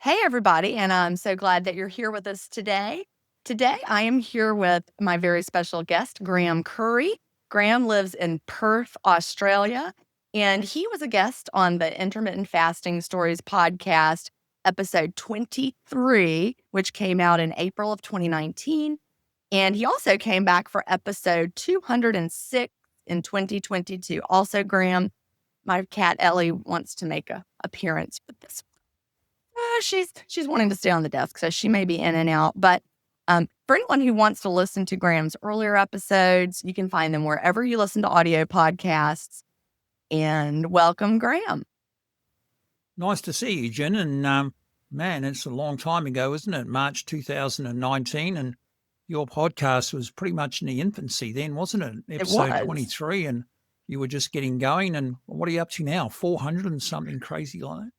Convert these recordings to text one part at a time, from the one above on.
Hey, everybody, and I'm so glad that you're here with us today. Today, I am here with my very special guest, Graeme Currie. Graeme lives in Perth, Australia, and he was a guest on the Intermittent Fasting Stories podcast, episode 23, which came out in April of 2019. And he also came back for episode 206 in 2022. Also, Graeme, my cat Ellie wants to make a appearance with this. She's wanting to stay on the desk, so she may be in and out. But for anyone who wants to listen to Graeme's earlier episodes, you can find them wherever you listen to audio podcasts. And welcome, Graeme. Nice to see you, Jen. And man, it's a long time ago, isn't it? March 2019. And your podcast was pretty much in the infancy then, wasn't it? It Episode was. 23. And you were just getting going. And what are you up to now? 400 and something crazy like that?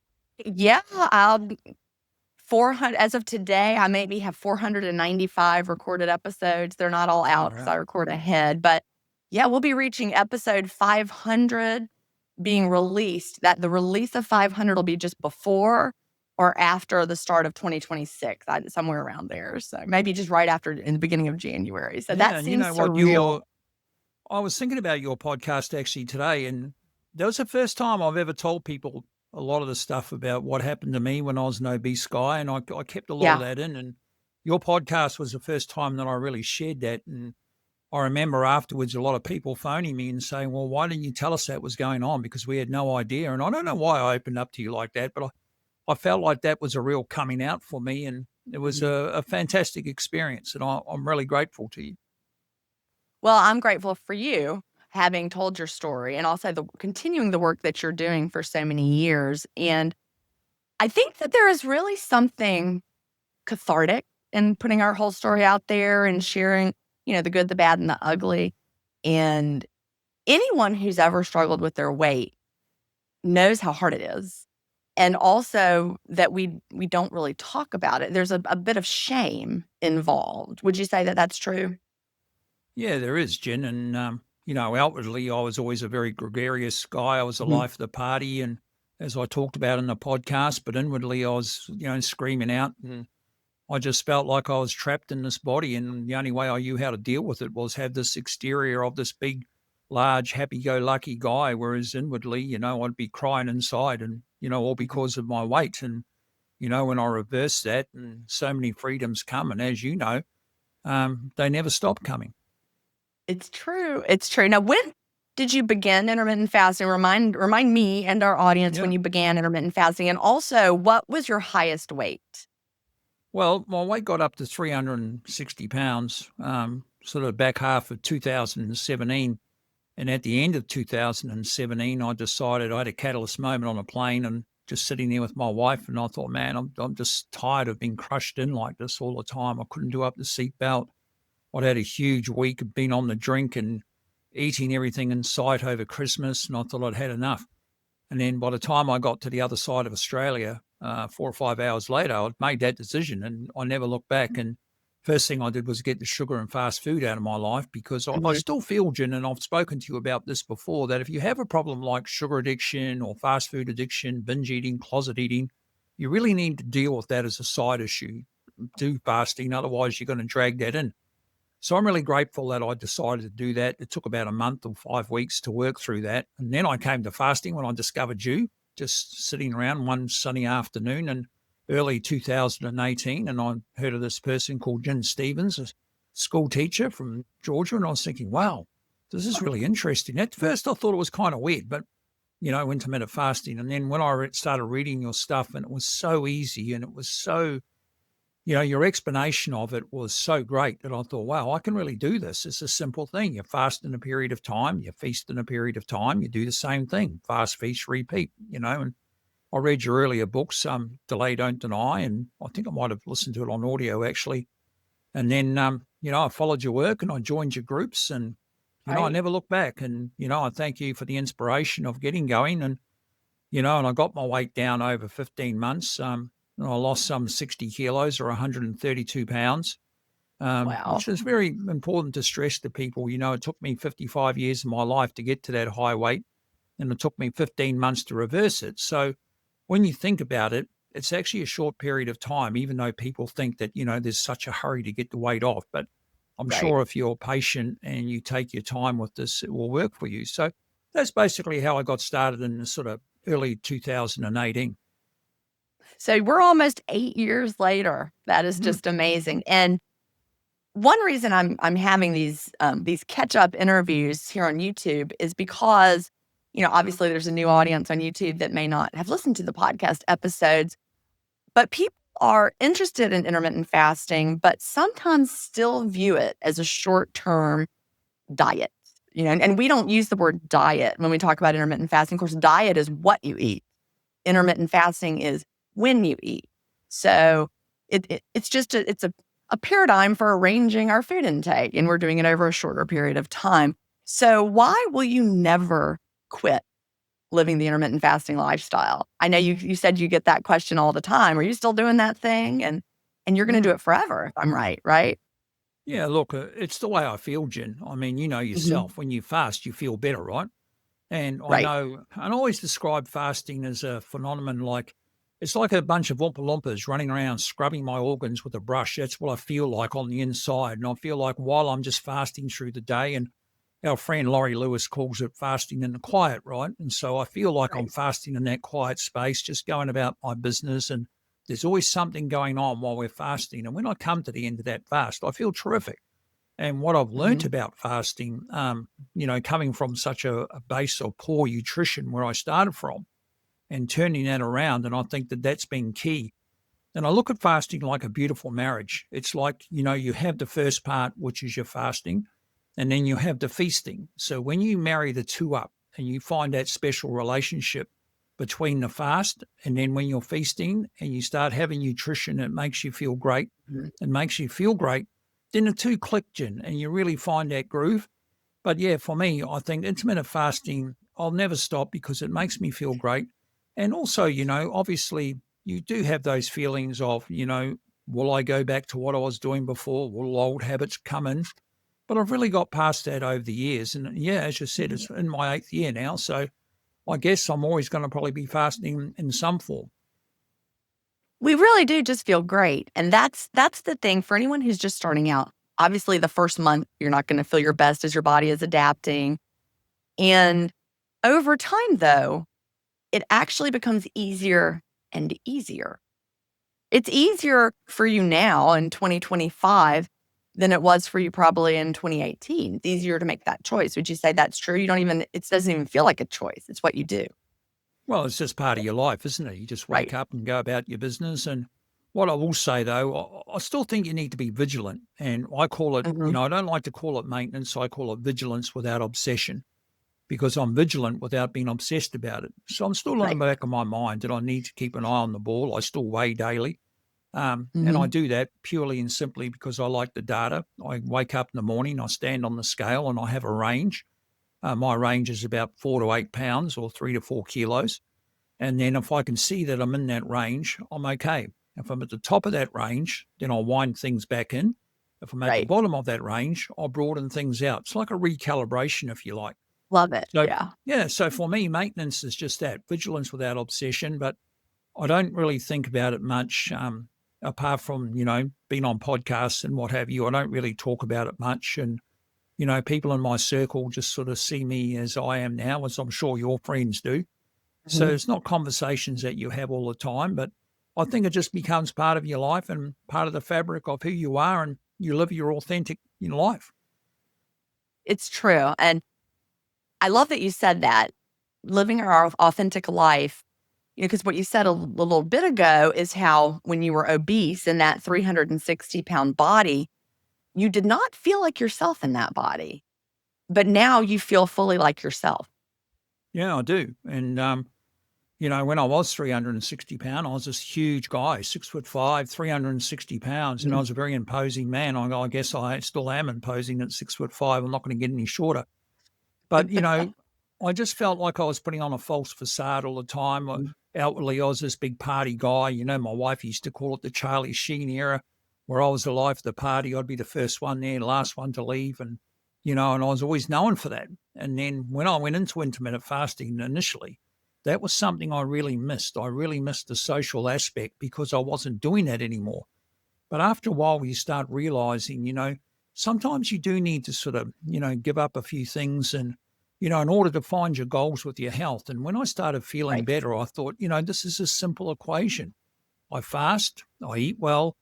Yeah, I'll 400 as of today. I maybe have 495 recorded episodes. They're not all out because I record ahead, but yeah, we'll be reaching episode 500 being released. That the release of 500 will be just before or after the start of 2026, somewhere around there. So maybe just right after in the beginning of January. So that And seems you know what? surreal. I was thinking about your podcast actually today, and that was the first time I've ever told people a lot of the stuff about what happened to me when I was an obese guy, and I kept a lot of Yeah. that in. And your podcast was the first time that I really shared that. And I remember afterwards a lot of people phoning me and saying, "Well, why didn't you tell us that was going on? Because we had no idea." And I don't know why I opened up to you like that, but I felt like that was a real coming out for me, and it was a fantastic experience, and I'm really grateful to you. Well, I'm grateful for you having told your story and also the continuing the work that you're doing for so many years. And I think that there is really something cathartic in putting our whole story out there and sharing, the good, the bad, and the ugly. And anyone who's ever struggled with their weight knows how hard it is. And also that we don't really talk about it. There's a bit of shame involved. Would you say that that's true? Yeah, there is, Jen. And, outwardly, I was always a very gregarious guy. I was the Mhm. life of the party. And as I talked about in the podcast, but inwardly, I was, screaming out. And I just felt like I was trapped in this body. And the only way I knew how to deal with it was have this exterior of this big, large, happy go lucky guy. Whereas inwardly, I'd be crying inside and, all because of my weight. And, when I reverse that and so many freedoms come, and as you know, they never stop coming. It's true. It's true. Now, when did you begin intermittent fasting? Remind me and our audience Yeah. when you began intermittent fasting, and also what was your highest weight? Well, my weight got up to 360 pounds, sort of back half of 2017. And at the end of 2017, I decided I had a catalyst moment on a plane and just sitting there with my wife. And I thought, man, I'm just tired of being crushed in like this all the time. I couldn't do up the seatbelt. I'd had a huge week of being on the drink and eating everything in sight over Christmas. And I thought I'd had enough. And then by the time I got to the other side of Australia, 4 or 5 hours later, I'd made that decision and I never looked back. And first thing I did was get the sugar and fast food out of my life because I Mhm. still feel, Jen, and I've spoken to you about this before, that if you have a problem like sugar addiction or fast food addiction, binge eating, closet eating, you really need to deal with that as a side issue. Do fasting, otherwise you're going to drag that in. So I'm really grateful that I decided to do that. It took about a month or 5 weeks to work through that. And then I came to fasting when I discovered you, just sitting around one sunny afternoon in early 2018. And I heard of this person called Jen Stevens, a school teacher from Georgia. And I was thinking, wow, this is really interesting. At first, I thought it was kind of weird, but intermittent fasting. And then when I started reading your stuff, and it was so easy and it was so your explanation of it was so great that I thought, wow, I can really do this. It's a simple thing. You fast in a period of time, you feast in a period of time, you do the same thing, fast, feast, repeat, and I read your earlier books, Delay, Don't Deny, and I think I might have listened to it on audio actually. And then, I followed your work and I joined your groups and, I Right. never looked back. And, I thank you for the inspiration of getting going. And and I got my weight down over 15 months. And I lost some 60 kilos or 132 pounds, Wow. which is very important to stress to people. It took me 55 years of my life to get to that high weight, and it took me 15 months to reverse it. So when you think about it, it's actually a short period of time, even though people think that, there's such a hurry to get the weight off. But I'm Right. sure if you're patient and you take your time with this, it will work for you. So that's basically how I got started in the sort of early 2018. So we're almost 8 years later. That is Mm, just amazing. And one reason I'm having these catch up interviews here on YouTube is because, obviously there's a new audience on YouTube that may not have listened to the podcast episodes, but people are interested in intermittent fasting, but sometimes still view it as a short term diet. And we don't use the word diet when we talk about intermittent fasting. Of course, diet is what you eat. Intermittent fasting is when you eat. So it's just a paradigm for arranging our food intake, and we're doing it over a shorter period of time. So why will you never quit living the intermittent fasting lifestyle? I know you said you get that question all the time. Are you still doing that thing? And you're going to mm. do it forever, if I'm right, right? Yeah, look, it's the way I feel, Jen. I mean, you know Mhm. yourself, when you fast, you feel better, right? And I Right. know, and I always describe fasting as a phenomenon like it's like a bunch of Oompa Loompas running around scrubbing my organs with a brush. That's what I feel like on the inside. And I feel like while I'm just fasting through the day, and our friend Laurie Lewis calls it fasting in the quiet, right? And so I feel like I'm Right. fasting in that quiet space, just going about my business. And there's always something going on while we're fasting. And when I come to the end of that fast, I feel terrific. And what I've learnt Mhm. about fasting, coming from such a base of poor nutrition where I started from and turning that around, and I think that that's been key. And I look at fasting like a beautiful marriage. It's like, you have the first part, which is your fasting, and then you have the feasting. So when you marry the two up and you find that special relationship between the fast and then when you're feasting and you start having nutrition, it makes you feel great Mhm. and makes you feel great, then the two click, Jen, and you really find that groove. But yeah, for me, I think intermittent fasting, I'll never stop because it makes me feel great. And also, obviously, you do have those feelings of, will I go back to what I was doing before? Will old habits come in? But I've really got past that over the years. And yeah, as you said, it's in my 8th year now. So I guess I'm always going to probably be fasting in some form. We really do just feel great, and that's the thing for anyone who's just starting out. Obviously, the first month, you're not gonna feel your best as your body is adapting, and over time, though, it actually becomes easier and easier. It's easier for you now in 2025 than it was for you probably in 2018. It's easier to make that choice. Would you say that's true? You don't even it doesn't even feel like a choice. It's what you do. Well, it's just part of your life, isn't it? You just wake Right. up and go about your business. And what I will say, though, I still think you need to be vigilant. And I call it, Mhm. I don't like to call it maintenance. I call it vigilance without obsession because I'm vigilant without being obsessed about it. So I'm still in the Right. back of my mind that I need to keep an eye on the ball. I still weigh daily. And I Mhm. do that purely and simply because I like the data. I wake up in the morning, I stand on the scale, and I have a range. My range is about 4 to 8 pounds or 3 to 4 kilos. And then if I can see that I'm in that range, I'm okay. If I'm at the top of that range, then I'll wind things back in. If I'm at the Right. bottom of that range, I'll broaden things out. It's like a recalibration, if you like. Love it. So, Yeah. yeah, so for me, maintenance is just that vigilance without obsession. But I don't really think about it much, apart from, being on podcasts and what have you. I don't really talk about it much. And, people in my circle just sort of see me as I am now, as I'm sure your friends do. So Mhm. it's not conversations that you have all the time, but I think it just becomes part of your life and part of the fabric of who you are, and you live your authentic life. It's true, and I love that you said that. Living our authentic life, because what you said a little bit ago is how when you were obese in that 360-pound body, you did not feel like yourself in that body, but now you feel fully like yourself. Yeah, I do. And when I was 360 pound, I was this huge guy, 6'5", 360 pounds, and I Mhm. was a very imposing man. I guess I still am imposing at 6'5". I'm not going to get any shorter. But, I just felt like I was putting on a false facade all the time. Mhm. Outwardly, I was this big party guy. My wife used to call it the Charlie Sheen era, where I was the life of the party. I'd be the first one there, last one to leave. And I was always known for that. And then when I went into intermittent fasting initially, that was something I really missed. I really missed the social aspect because I wasn't doing that anymore. But after a while, you start realizing, sometimes you do need to sort of, give up a few things and, in order to find your goals with your health. And when I started feeling Right. better, I thought, this is a simple equation. I fast, I eat well,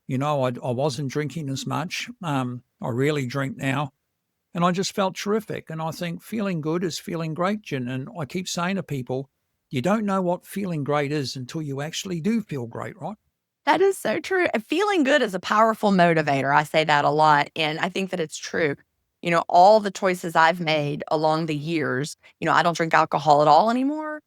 I wasn't drinking as much. I really drink now. And I just felt terrific. And I think feeling good is feeling great, Jen. And I keep saying to people, you don't know what feeling great is until you actually do feel great, right? That is so true. Feeling good is a powerful motivator. I say that a lot, and I think that it's true. All the choices I've made along the years, I don't drink alcohol at all anymore,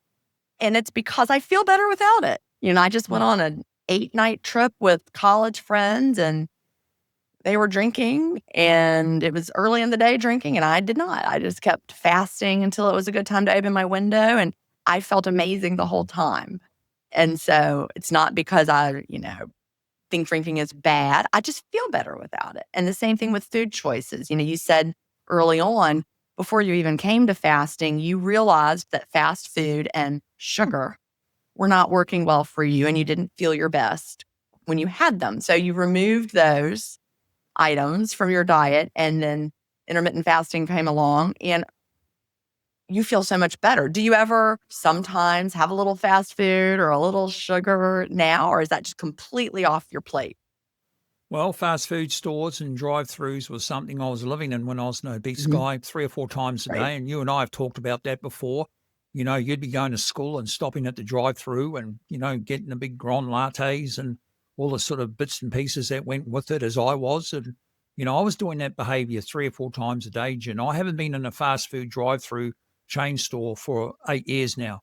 and it's because I feel better without it. I just went Yeah. on an 8-night trip with college friends, and they were drinking, and it was early in the day drinking, and I did not. I just kept fasting until it was a good time to open my window, and I felt amazing the whole time. And so it's not because I think drinking is bad. I just feel better without it. And the same thing with food choices. You said early on, before you even came to fasting, you realized that fast food and sugar were not working well for you and you didn't feel your best when you had them. So you removed those items from your diet, and then intermittent fasting came along and you feel so much better. Do you ever sometimes have a little fast food or a little sugar now, or is that just completely off your plate? Well, fast food stores and drive-throughs was something I was living in when I was an obese Mhm. guy 3 or 4 times a Right. day. And you and I have talked about that before. You'd be going to school and stopping at the drive-through and, getting the big grand lattes and all the sort of bits and pieces that went with it as I was. And, I was doing that behavior 3 or 4 times a day. And I haven't been in a fast food drive-through chain store for 8 years now.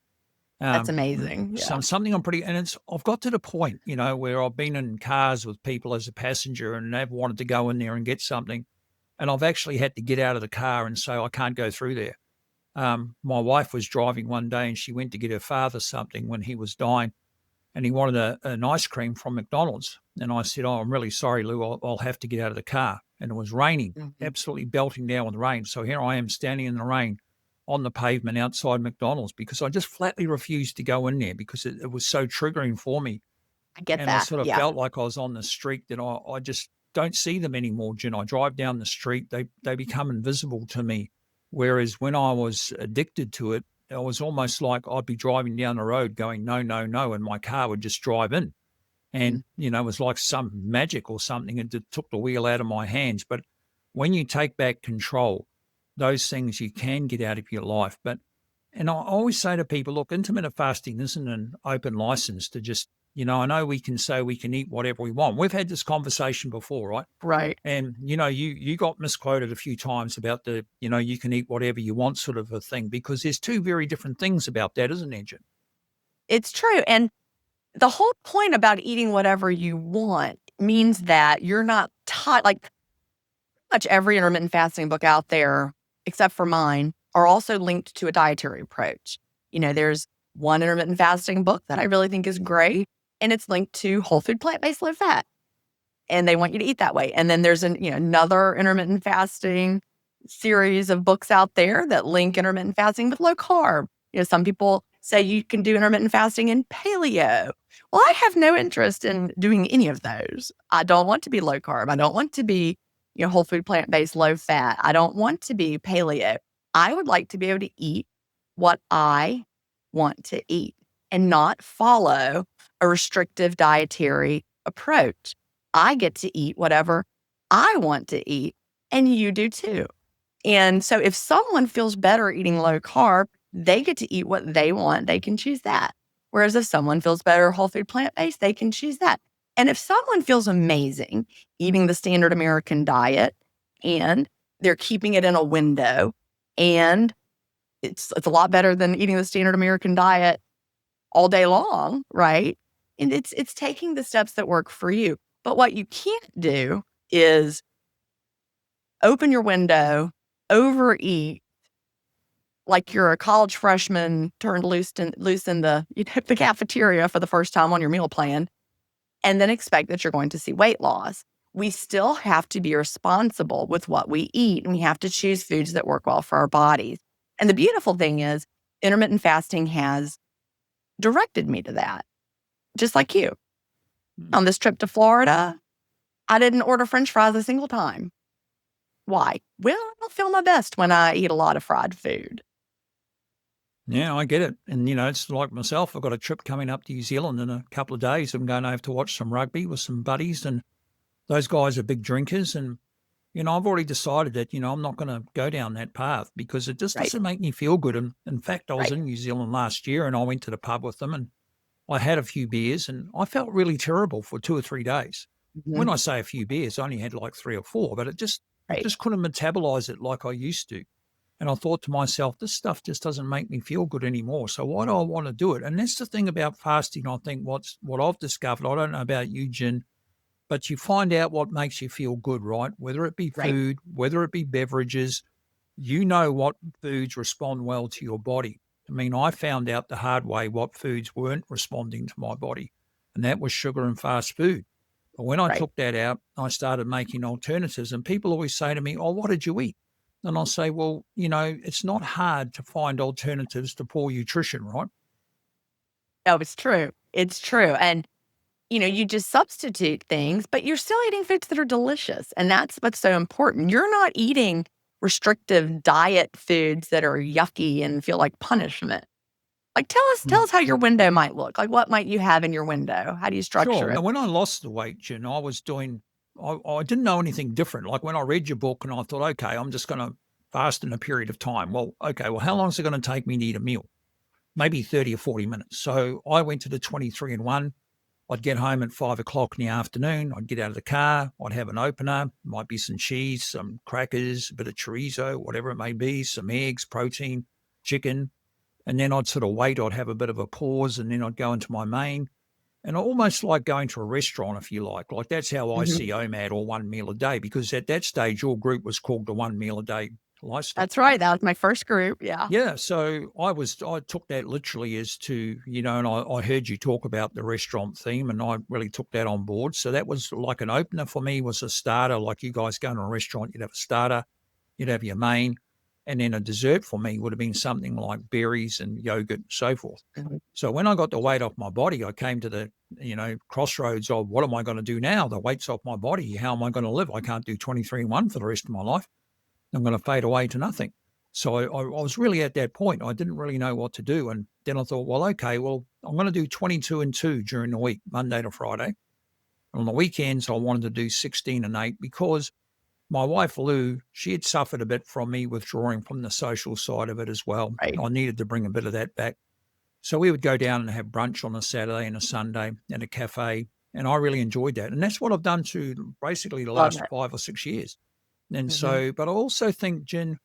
That's Um, amazing. Yeah. something I'm pretty, and I've got to the point, where I've been in cars with people as a passenger and they've wanted to go in there and get something. And I've actually had to get out of the car and say, I can't go through there. My wife was driving one day and she went to get her father something when he was dying and he wanted an ice cream from McDonald's. And I said, Oh, I'm really sorry, Lou. I'll have to get out of the car. And it was raining, Mhm. absolutely belting down with rain. So here I am standing in the rain on the pavement outside McDonald's because I just flatly refused to go in there because it was so triggering for me. I get And I that. sort of Yeah. felt like I was on the street that I just don't see them anymore, Jen. I drive down the street, they become invisible to me. Whereas when I was addicted to it, it was almost like I'd be driving down the road going, no, no, no, and my car would just drive in. Mhm. And, it was like some magic or something. It took the wheel out of my hands. But when you take back control, those things you can get out of your life. And I always say to people, look, intermittent fasting isn't an open license to just, I know we can say we can eat whatever we want. We've had this conversation before, right? Right. And you got misquoted a few times about the, you can eat whatever you want sort of a thing, because there's two very different things about that, isn't there, Jen? It's true. And the whole point about eating whatever you want means that you're not taught, like much every intermittent fasting book out there, except for mine, are also linked to a dietary approach. There's one intermittent fasting book that I really think is great, and it's linked to whole food, plant based, low fat. And they want you to eat that way. And then there's another intermittent fasting series of books out there that link intermittent fasting with low carb. Some people say you can do intermittent fasting in paleo. Well, I have no interest in doing any of those. I don't want to be low carb. I don't want to be, whole food, plant based, low fat. I don't want to be paleo. I would like to be able to eat what I want to eat and not follow a restrictive dietary approach. I get to eat whatever I want to eat, and you do too. And so if someone feels better eating low carb, they get to eat what they want. They can choose that. Whereas if someone feels better whole food plant based, they can choose that. And if someone feels amazing eating the standard American diet and they're keeping it in a window, and it's a lot better than eating the standard American diet all day long, right? And it's taking the steps that work for you. But what you can't do is open your window, overeat like you're a college freshman turned loose in the the cafeteria for the first time on your meal plan, and then expect that you're going to see weight loss. We still have to be responsible with what we eat, and we have to choose foods that work well for our bodies. And the beautiful thing is, intermittent fasting has directed me to that, just like you. Mm. On this trip to Florida, I didn't order French fries a single time. Why? Well, I don't feel my best when I eat a lot of fried food. Yeah, I get it. And, it's like myself. I've got a trip coming up to New Zealand in a couple of days. I'm going over to watch some rugby with some buddies, and those guys are big drinkers. And, I've already decided that, I'm not going to go down that path because it just Right, doesn't make me feel good. And in fact, I was right. in New Zealand last year and I went to the pub with them and I had a few beers and I felt really terrible for 2 or 3 days. When Mhm. I say a few beers, I only had like 3 or 4, but I Right. just couldn't metabolize it like I used to. And I thought to myself, this stuff just doesn't make me feel good anymore. So why do I want to do it? And that's the thing about fasting. I think what I've discovered, I don't know about you, Jen, but you find out what makes you feel good, right? Whether it be Right. food, whether it be beverages, you know what foods respond well to your body. I mean, I found out the hard way what foods weren't responding to my body, and that was sugar and fast food. But when I Right. took that out, I started making alternatives. And people always say to me, "Oh, what did you eat?" And I'll say, "Well, it's not hard to find alternatives to poor nutrition, right?" Oh, it's true. It's true. And, you just substitute things, but you're still eating foods that are delicious. And that's what's so important. You're not eating restrictive diet foods that are yucky and feel like punishment. Like, tell Mm. us how your window might look. Like, what might you have in your window? How do you structure Sure. Now, it? when I lost the weight, Jen, I was doing, I didn't know anything different. Like when I read your book and I thought, okay, I'm just going to fast in a period of time. Well, okay, well, how long is it going to take me to eat a meal? Maybe 30 or 40 minutes. So I went to the 23 and 1. I'd get home at 5 o'clock in the afternoon. I'd get out of the car. I'd have an opener. Might be some cheese, some crackers, a bit of chorizo, whatever it may be, some eggs, protein, chicken. And then I'd sort of wait. I'd have a bit of a pause and then I'd go into my main. And almost like going to a restaurant, if you like. Like that's how I Mhm. see OMAD or one meal a day, because at that stage, your group was called the one meal a day lifestyle. That's right. That was my first group. Yeah. Yeah, so I took that literally as to, and I heard you talk about the restaurant theme and I really took that on board. So that was like an opener for me, was a starter. Like you guys go to a restaurant, you'd have a starter, you'd have your main, and then a dessert for me would have been something like berries and yogurt and so forth. Mhm. So when I got the weight off my body, I came to the, crossroads of what am I going to do now? The weight's off my body. How am I going to live? I can't do 23 and 1 for the rest of my life. I'm going to fade away to nothing. So I was really at that point. I didn't really know what to do. And then I thought, well, okay, well, I'm going to do 22 and 2 during the week, Monday to Friday. On the weekends, I wanted to do 16 and 8 because my wife, Lou, she had suffered a bit from me withdrawing from the social side of it as well. Right. I needed to bring a bit of that back. So we would go down and have brunch on a Saturday and a Sunday at a cafe. And I really enjoyed that. And that's what I've done to basically the Love last it. 5 or 6 years. And Mhm. so, but I also think, Jen,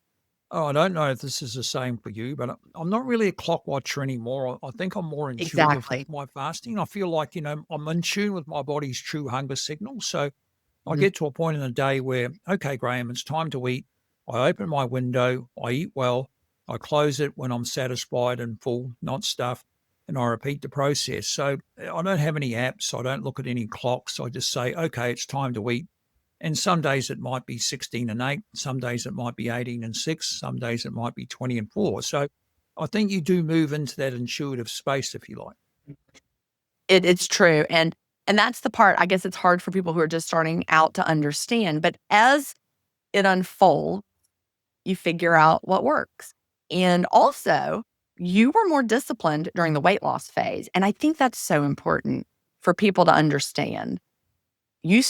I don't know if this is the same for you, but I'm not really a clock watcher anymore. I think I'm more intuitive with Exactly. my fasting. I feel like, I'm in tune with my body's true hunger signals. So I Mhm. get to a point in the day where, okay, Graham, it's time to eat. I open my window, I eat well, I close it when I'm satisfied and full, not stuffed, and I repeat the process. So I don't have any apps. I don't look at any clocks. I just say, okay, it's time to eat. And some days it might be 16 and 8. Some days it might be 18 and 6. Some days it might be 20 and 4. So I think you do move into that intuitive space, if you like. It's true, and that's the part I guess it's hard for people who are just starting out to understand, but as it unfolds, you figure out what works. And also, you were more disciplined during the weight loss phase, and I think that's so important for people to understand. You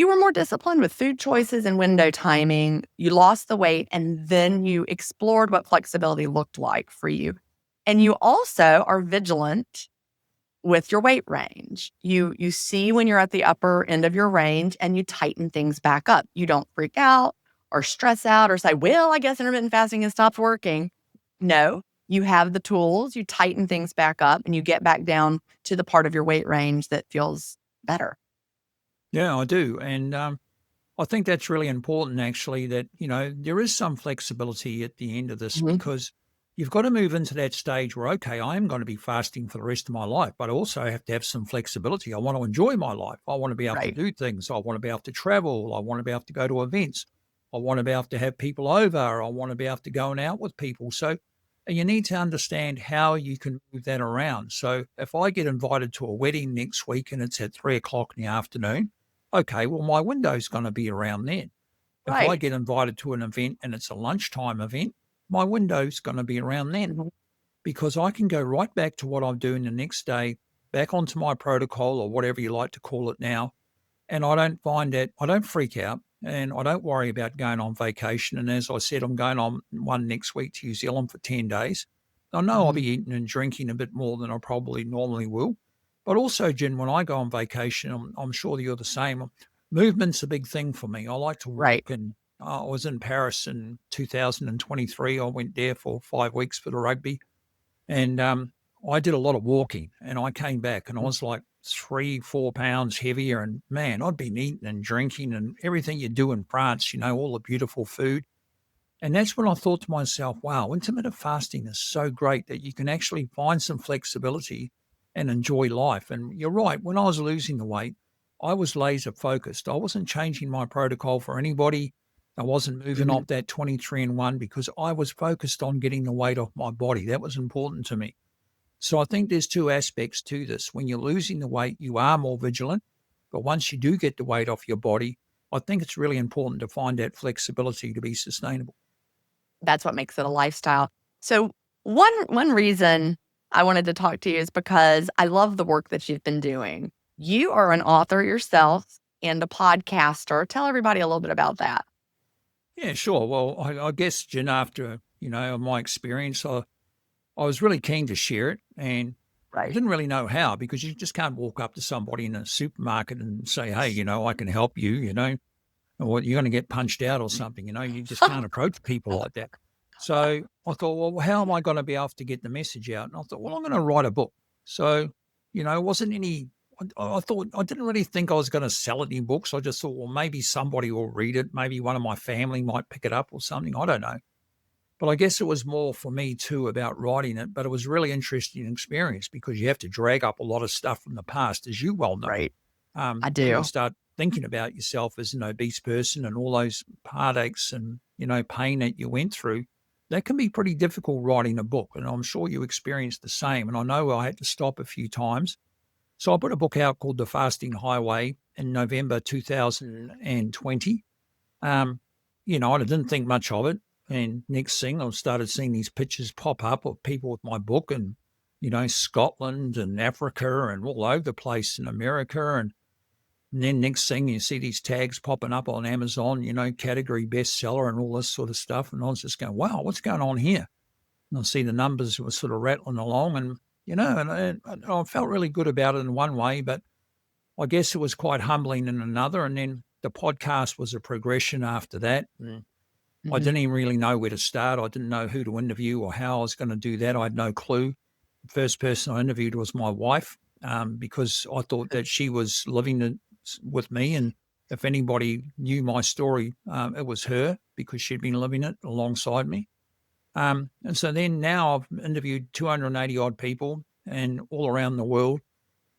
were more disciplined with food choices and window timing. You lost the weight, and then you explored what flexibility looked like for you. And you also are vigilant with your weight range. You see when you're at the upper end of your range and you tighten things back up. You don't freak out or stress out or say, "Well, I guess intermittent fasting has stopped working." No, you have the tools, you tighten things back up and you get back down to the part of your weight range that feels better. Yeah, I do. And I think that's really important, actually, that, there is some flexibility at the end of this Mhm. because you've got to move into that stage where, okay, I am going to be fasting for the rest of my life, but I also have to have some flexibility. I want to enjoy my life. I want to be able to Right. do things. I want to be able to travel. I want to be able to go to events. I want to be able to have people over. I want to be able to go and out with people. So And you need to understand how you can move that around. So if I get invited to a wedding next week and it's at 3 o'clock in the afternoon, okay, well, my window's going to be around then. If I Right. get invited to an event and it's a lunchtime event, my window's going to be around then Mhm. because I can go right back to what I'm doing the next day, back onto my protocol or whatever you like to call it now. And I don't find that I don't freak out and I don't worry about going on vacation. And as I said, I'm going on one next week to New Zealand for 10 days. I know I'll Mhm. be eating and drinking a bit more than I probably normally will. But also, Jen, when I go on vacation, I'm sure that you're the same. Movement's a big thing for me. I like to Right. walk, and I was in Paris in 2023. I went there for 5 weeks for the rugby, and I did a lot of walking, and I came back and I was like 3, 4 pounds heavier. And man, I'd been eating and drinking and everything you do in France, all the beautiful food. And that's when I thought to myself, wow, intermittent fasting is so great that you can actually find some flexibility and enjoy life. And you're right, when I was losing the weight, I was laser focused. I wasn't changing my protocol for anybody. I wasn't moving Mhm. off that 23 and 1 because I was focused on getting the weight off my body. That was important to me. So I think there's two aspects to this. When you're losing the weight, you are more vigilant. But once you do get the weight off your body, I think it's really important to find that flexibility to be sustainable. That's what makes it a lifestyle. So one reason I wanted to talk to you is because I love the work that you've been doing. You are an author yourself and a podcaster. Tell everybody a little bit about that. Yeah, sure. Well, I guess, Jen, after, my experience, I was really keen to share it and I Right. didn't really know how because you just can't walk up to somebody in a supermarket and say, hey, I can help you, or you're going to get punched out or something, you just can't approach people like that. So I thought, well, how am I going to be able to get the message out? And I thought, well, I'm going to write a book. So, it wasn't any, I thought, I didn't really think I was going to sell any books. I just thought, well, maybe somebody will read it. Maybe one of my family might pick it up or something. I don't know. But I guess it was more for me too about writing it. But it was really interesting experience because you have to drag up a lot of stuff from the past, as you well know. Right. I When you do. start thinking about yourself as an obese person and all those heartaches and pain that you went through, that can be pretty difficult writing a book. And I'm sure you experienced the same. And I know I had to stop a few times. So I put a book out called The Fasting Highway in November 2020. Um, I didn't think much of it. And next thing, I started seeing these pictures pop up of people with my book and, Scotland and Africa and all over the place in America. And then next thing, you see these tags popping up on Amazon, category bestseller and all this sort of stuff. And I was just going, wow, what's going on here? And I see the numbers were sort of rattling along and, I felt really good about it in one way, but I guess it was quite humbling in another. And then the podcast was a progression after that. And I Mhm. didn't even really know where to start. I didn't know who to interview or how I was going to do that. I had no clue. The first person I interviewed was my wife because I thought that she was living it with me. And if anybody knew my story, it was her because she'd been living it alongside me. And so then now I've interviewed 280 odd people and all around the world,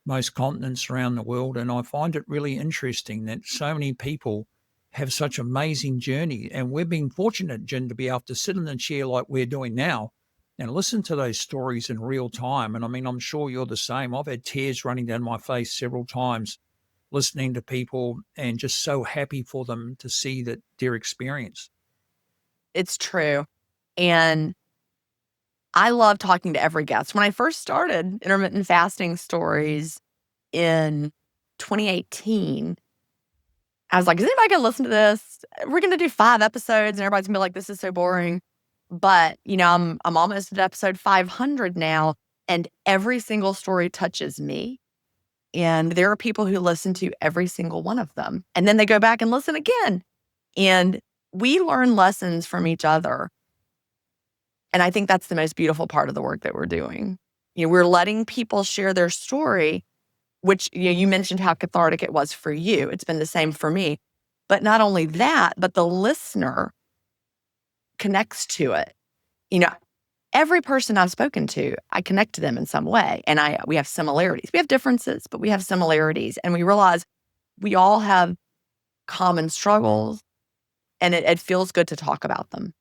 most continents around the world. And I find it really interesting that so many people have such amazing journey. And we've been fortunate, Jen, to be able to sit in the chair like we're doing now and listen to those stories in real time. And I mean, I'm sure you're the same. I've had tears running down my face several times listening to people and just so happy for them to see that their experience. It's true. And I love talking to every guest. When I first started Intermittent Fasting Stories in 2018, I was like, "Is anybody gonna listen to this? We're gonna do 5 episodes, and everybody's gonna be like, this is so boring." But, I'm almost at episode 500 now, and every single story touches me, and there are people who listen to every single one of them, and then they go back and listen again, and we learn lessons from each other, and I think that's the most beautiful part of the work that we're doing. We're letting people share their story, which, you mentioned how cathartic it was for you. It's been the same for me. But not only that, but the listener connects to it. You know, every person I've spoken to, I connect to them in some way, and we have similarities. We have differences, but we have similarities, and we realize we all have common struggles, and it feels good to talk about them.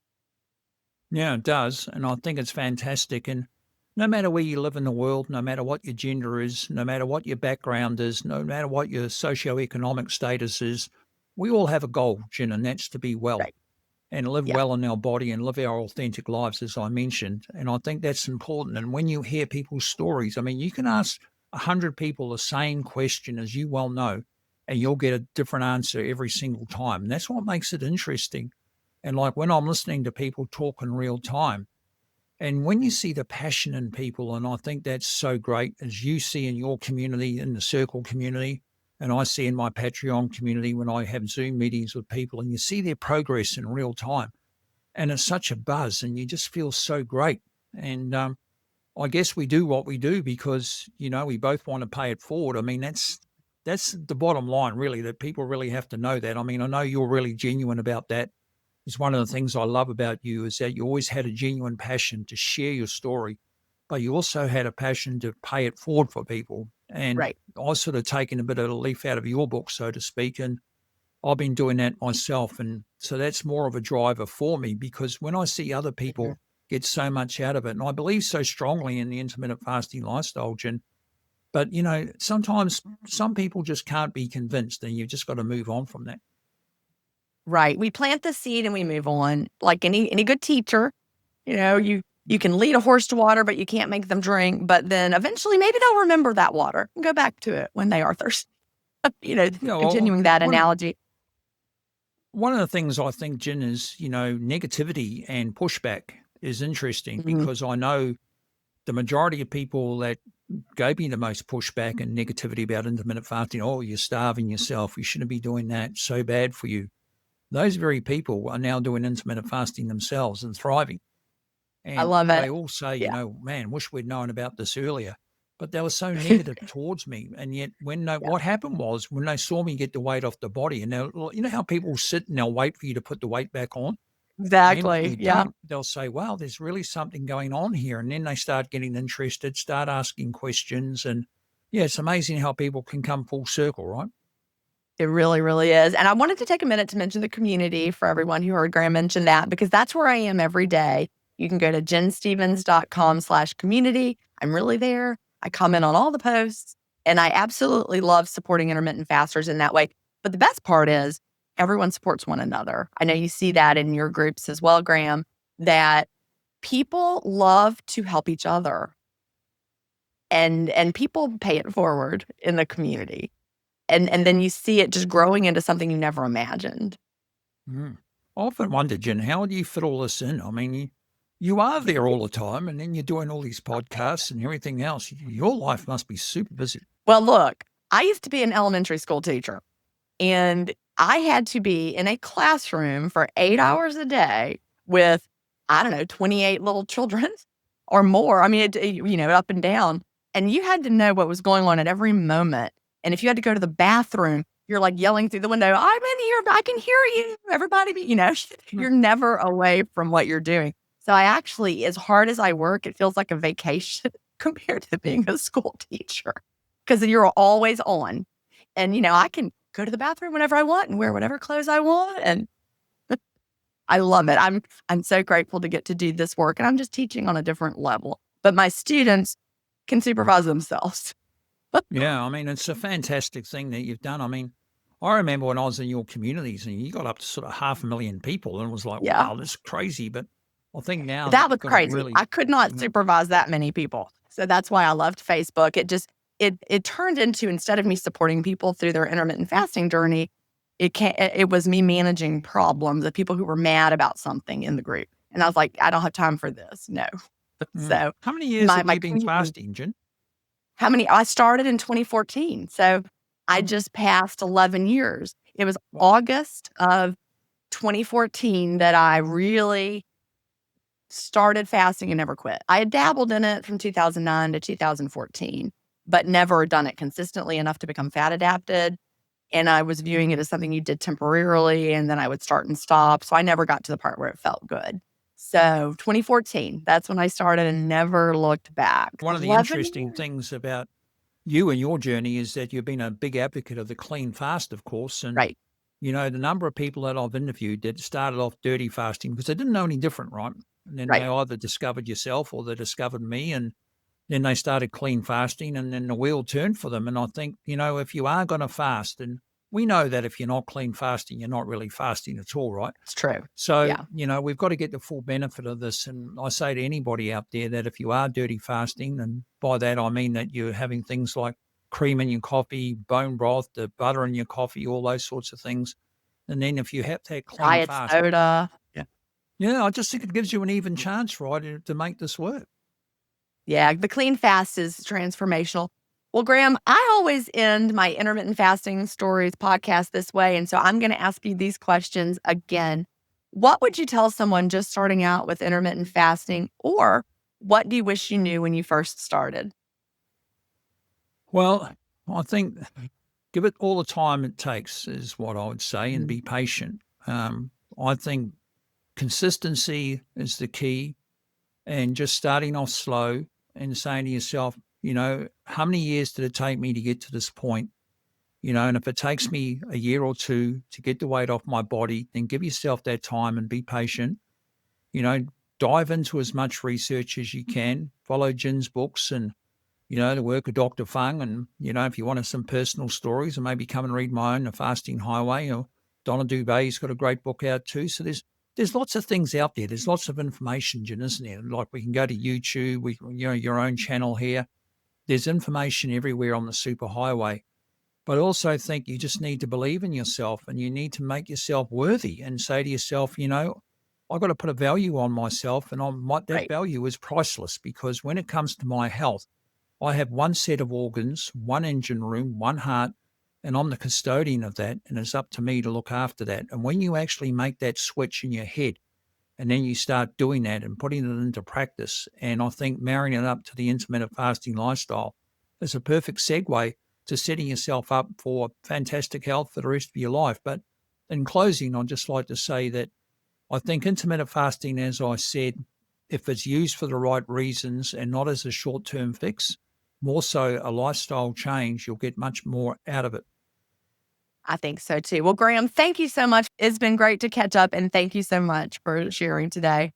Yeah, it does. And I think it's fantastic. And no matter where you live in the world, no matter what your gender is, no matter what your background is, no matter what your socioeconomic status is, we all have a goal, Jen, and that's to be well Right. and live Yeah. well in our body and live our authentic lives, as I mentioned. And I think that's important. And when you hear people's stories, I mean, you can ask 100 people the same question, as you well know, and you'll get a different answer every single time. And that's what makes it interesting. And like when I'm listening to people talk in real time, and when you see the passion in people, and I think that's so great, as you see in your community, in the circle community, and I see in my Patreon community when I have Zoom meetings with people, and you see their progress in real time. And it's such a buzz, and you just feel so great. And I guess we do what we do because, we both want to pay it forward. I mean, that's the bottom line, really, that people really have to know that. I mean, I know you're really genuine about that. It's one of the things I love about you is that you always had a genuine passion to share your story, but you also had a passion to pay it forward for people. And Right. I sort of taken a bit of a leaf out of your book, so to speak, and I've been doing that myself. And so that's more of a driver for me because when I see other Mhm. people get so much out of it, and I believe so strongly in the intermittent fasting lifestyle, Jen, but sometimes some people just can't be convinced and you've just got to move on from that. Right. We plant the seed and we move on. Like any good teacher, you can lead a horse to water, but you can't make them drink. But then eventually maybe they'll remember that water and go back to it when they are thirsty. Well, Continuing that analogy. one of the things I think, Jen, is, negativity and pushback is interesting Mhm. because I know the majority of people that gave me the most pushback and negativity about intermittent fasting, oh, you're starving yourself. You shouldn't be doing that. So bad for you. Those very people are now doing intermittent fasting themselves and thriving. I And love it. they all say, Yeah. man, wish we'd known about this earlier. But they were so negative towards me. And yet, Yeah. what happened was when they saw me get the weight off the body, and you know how people sit and they'll wait for you to put the weight back on? And then when Exactly. you Yeah. don't, they'll say, wow, there's really something going on here. And then they start getting interested, start asking questions. And yeah, it's amazing how people can come full circle, right? It really, really is. And I wanted to take a minute to mention the community for everyone who heard Graham mention that, because that's where I am every day. You can go to jenstevens.com/community. I'm really there. I comment on all the posts and I absolutely love supporting intermittent fasters in that way. But the best part is everyone supports one another. I know you see that in your groups as well, Graham, that people love to help each other and people pay it forward in the community. And then you see it just growing into something you never imagined. Mm. I often wondered, Jen, how do you fit all this in? I mean, you are there all the time and then you're doing all these podcasts and everything else. Your life must be super busy. Well, look, I used to be an elementary school teacher, and I had to be in a classroom for 8 hours a day with, I don't know, 28 little children or more. I mean, up and down, and you had to know what was going on at every moment, and if you had to go to the bathroom, you're, like, yelling through the window, "I'm in here, I can hear you, everybody be," Mm, you're never away from what you're doing. So I actually, as hard as I work, it feels like a vacation compared to being a school teacher, because you're always on. And, I can go to the bathroom whenever I want and wear whatever clothes I want, and I love it. I'm so grateful to get to do this work, and I'm just teaching on a different level, but my students can supervise themselves. Yeah, I mean, it's a fantastic thing that you've done. I mean, I remember when I was in your communities and you got up to sort of 500,000 people and it was like, Yeah, wow, this is crazy. But I think now that that was you've got it crazy. really, I could not you know, supervise that many people, so that's why I loved Facebook. It turned into, instead of me supporting people through their intermittent fasting journey, it was me managing problems of people who were mad about something in the group, and I was like, "I don't have time for this, no." So, how many years my have my you been community. fasting, Jen? How many? I started in 2014, so I Mm, just passed 11 years. It was wow. August of 2014 that I really started fasting and never quit. I had dabbled in it from 2009 to 2014, but never done it consistently enough to become fat adapted, and I was viewing it as something you did temporarily, and then I would start and stop, so I never got to the part where it felt good. So, 2014, that's when I started and never looked back. One of the 11 interesting years. things about you and your journey is that you've been a big advocate of the clean fast, of course. And, Right. the number of people that I've interviewed that started off dirty fasting because they didn't know any different, right? And then they Right. either discovered yourself or they discovered me, and then they started clean fasting, and then the wheel turned for them. And I think, if you are going to fast, and we know that if you're not clean fasting, you're not really fasting at all, right? It's true. So, Yeah. we've got to get the full benefit of this. And I say to anybody out there that if you are dirty fasting, and by that I mean that you're having things like cream in your coffee, bone broth, the butter in your coffee, all those sorts of things. And then if you have to have clean Diet fast, soda. yeah, I just think it gives you an even chance, right, to make this work. Yeah, the clean fast is transformational. Well, Graham, I always end my intermittent fasting stories podcast this way. And so I'm going to ask you these questions again. What would you tell someone just starting out with intermittent fasting, or what do you wish you knew when you first started? Well, I think give it all the time it takes is what I would say, and Mm. be patient. I think consistency is the key, and just starting off slow and saying to yourself, how many years did it take me to get to this point? And if it takes me a year or two to get the weight off my body, then give yourself that time and be patient. You know, dive into as much research as you can, follow Jin's books and, the work of Dr. Fung. And, if you wanted some personal stories, and maybe come and read my own, The Fasting Highway, or Donna Duvey's got a great book out too. So there's lots of things out there. There's lots of information, Jin, isn't there? Like we can go to YouTube, your own channel here. There's information everywhere on the superhighway. But I also think you just need to believe in yourself, and you need to make yourself worthy and say to yourself, I've got to put a value on myself, and that Right. value is priceless, because when it comes to my health, I have one set of organs, one engine room, one heart, and I'm the custodian of that. And it's up to me to look after that. And when you actually make that switch in your head, and then you start doing that and putting it into practice. And I think marrying it up to the intermittent fasting lifestyle is a perfect segue to setting yourself up for fantastic health for the rest of your life. But in closing, I'd just like to say that I think intermittent fasting, as I said, if it's used for the right reasons and not as a short term fix, more so a lifestyle change, you'll get much more out of it. I think so too. Well, Graham, thank you so much. It's been great to catch up, and thank you so much for sharing today.